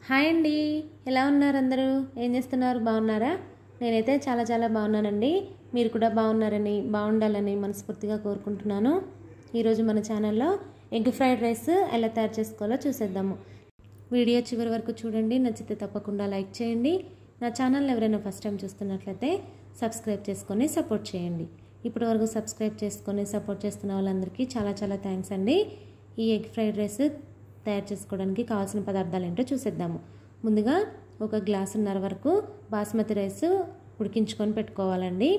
Hi అండి, ఎలా ఉన్నారు అందరూ? ఏం చేస్తున్నారు? బాగున్నారా? నేనైతే చాలా బాగున్నానండి. మీరు కూడా బాగున్నారని, బాగుండాలని మనస్ఫూర్తిగా కోరుకుంటున్నాను. ఈరోజు మన ఛానల్లో ఎగ్ ఫ్రైడ్ రైస్ ఎలా తయారు చేసుకోవాలో చూసేద్దాము. వీడియో చివరి వరకు చూడండి. నచ్చితే తప్పకుండా లైక్ చేయండి. నా ఛానల్ ఎవరైనా ఫస్ట్ టైం చూస్తున్నట్లయితే సబ్స్క్రైబ్ చేసుకొని సపోర్ట్ చేయండి. ఇప్పటి వరకు సబ్స్క్రైబ్ చేసుకొని సపోర్ట్ చేస్తున్న వాళ్ళందరికీ చాలా థ్యాంక్స్ అండి. ఈ ఎగ్ ఫ్రైడ్ రైస్ తయారు చేసుకోవడానికి కావాల్సిన పదార్థాలు ఏంటో చూసేద్దాము. ముందుగా 1 గ్లాసున్నర వరకు బాస్మతి రైస్ ఉడికించుకొని పెట్టుకోవాలండి.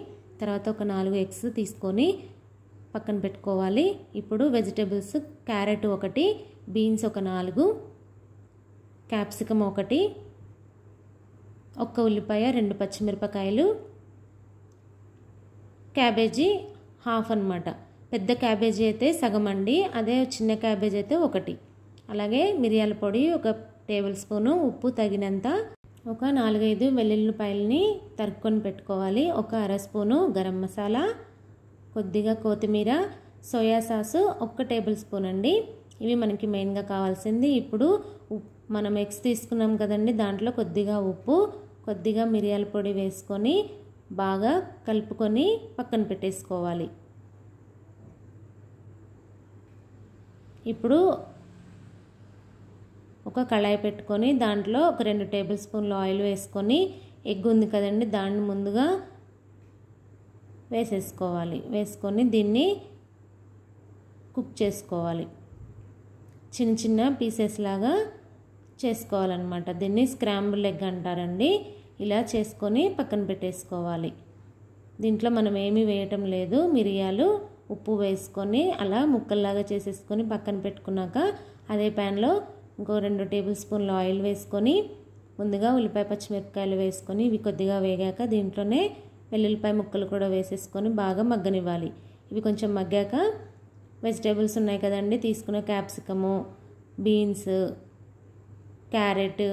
తర్వాత ఒక 4 ఎగ్స్ తీసుకొని పక్కన పెట్టుకోవాలి. ఇప్పుడు వెజిటేబుల్స్ క్యారెట్ 1, బీన్స్ ఒక 4, క్యాప్సికమ్ 1, 1 ఉల్లిపాయ, 2 పచ్చిమిరపకాయలు, క్యాబేజీ హాఫ్ అన్నమాట. పెద్ద క్యాబేజీ అయితే సగం అండి, అదే చిన్న క్యాబేజీ అయితే 1. అలాగే మిరియాల పొడి 1 టేబుల్ స్పూను, ఉప్పు తగినంత, ఒక 4-5 వెల్లుల్లిపాయలని తరుక్కొని పెట్టుకోవాలి, ఒక అర స్పూను గరం మసాలా, కొద్దిగా కొత్తిమీర, సోయా సాసు 1 టేబుల్ స్పూన్ అండి. ఇవి మనకి మెయిన్గా కావాల్సింది. ఇప్పుడు మనం ఎగ్స్ తీసుకున్నాం కదండి, దాంట్లో కొద్దిగా ఉప్పు, కొద్దిగా మిరియాల పొడి వేసుకొని బాగా కలుపుకొని పక్కన పెట్టేసుకోవాలి. ఇప్పుడు ఒక కళాయి పెట్టుకొని దాంట్లో ఒక 2 టేబుల్ స్పూన్లు ఆయిల్ వేసుకొని ఎగ్ ఉంది కదండి దాన్ని ముందుగా వేసేసుకోవాలి. వేసుకొని దీన్ని కుక్ చేసుకోవాలి. చిన్న పీసెస్ లాగా చేసుకోవాలన్నమాట. దీన్ని స్క్రాంబుల్ ఎగ్ అంటారండి. ఇలా చేసుకొని పక్కన పెట్టేసుకోవాలి. దీంట్లో మనం ఏమీ వేయటం లేదు. మిరియాలు, ఉప్పు వేసుకొని అలా ముక్కల్లాగా చేసేసుకొని పక్కన పెట్టుకున్నాక అదే ప్యాన్లో ఇంకో 2 టేబుల్ స్పూన్లు ఆయిల్ వేసుకొని ముందుగా ఉల్లిపాయ పచ్చిమిరపకాయలు వేసుకొని ఇవి కొద్దిగా వేగాక దీంట్లోనే వెల్లుల్లిపాయ ముక్కలు కూడా వేసేసుకొని బాగా మగ్గనివ్వాలి. ఇవి కొంచెం మగ్గాక వెజిటేబుల్స్ ఉన్నాయి కదండి, తీసుకున్న క్యాప్సికము, బీన్స్, క్యారెట్,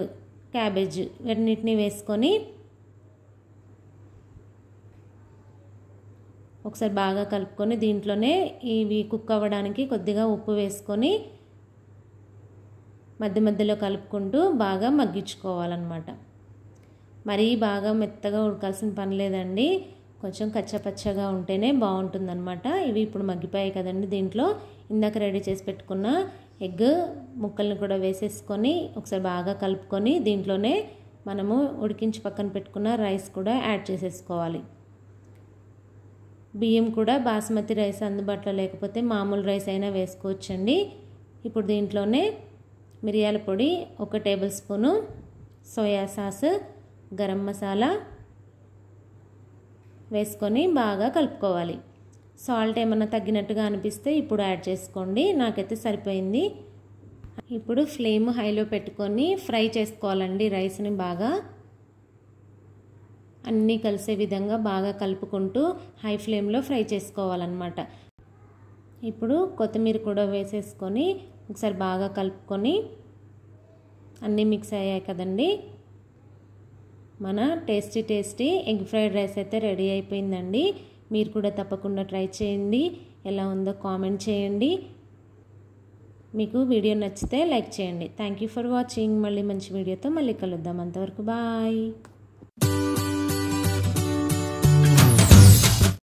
క్యాబేజ్ వీటన్నిటిని వేసుకొని ఒకసారి బాగా కలుపుకొని దీంట్లోనే ఇవి కుక్ అవ్వడానికి కొద్దిగా ఉప్పు వేసుకొని మధ్యలో కలుపుకుంటూ బాగా మగ్గించుకోవాలన్నమాట. మరీ బాగా మెత్తగా ఉడకాల్సిన పని లేదండి, కొంచెం కచ్చపచ్చగా ఉంటేనే బాగుంటుందన్నమాట. ఇవి ఇప్పుడు మగ్గిపోయాయి కదండి, దీంట్లో ఇందాక రెడీ చేసి పెట్టుకున్న ఎగ్ ముక్కల్ని కూడా వేసేసుకొని ఒకసారి బాగా కలుపుకొని దీంట్లోనే మనము ఉడికించి పక్కన పెట్టుకున్న రైస్ కూడా యాడ్ చేసేసుకోవాలి. బియ్యం కూడా బాస్మతి రైస్ అందుబాటులో లేకపోతే మామూలు రైస్ అయినా వేసుకోవచ్చండి. ఇప్పుడు దీంట్లోనే మిరియాల పొడి 1 table spoon, soya sauce, garam masala వేసుకొని బాగా కలుపుకోవాలి. సాల్ట్ ఏమన్నా తగ్గినట్టుగా అనిపిస్తే ఇప్పుడు యాడ్ చేసుకోండి, నాకైతే సరిపోయింది. ఇప్పుడు ఫ్లేమ్ హైలో పెట్టుకొని ఫ్రై చేసుకోవాలండి రైస్ని. బాగా అన్నీ కలిసే విధంగా బాగా కలుపుకుంటూ హై ఫ్లేమ్లో ఫ్రై చేసుకోవాలన్నమాట. ఇప్పుడు కొత్తిమీర కూడా వేసేసుకొని ఒకసారి బాగా కలుపుకొని అన్నీ మిక్స్ అయ్యాయి కదండి, మన టేస్టీ ఎగ్ ఫ్రైడ్ రైస్ అయితే రెడీ అయిపోయిందండి. మీరు కూడా తప్పకుండా ట్రై చేయండి. ఎలా ఉందో కామెంట్ చేయండి. మీకు వీడియో నచ్చితే లైక్ చేయండి. Thank you for watching. మళ్ళీ మంచి వీడియోతో మళ్ళీ కలుద్దాం. అంతవరకు బాయ్.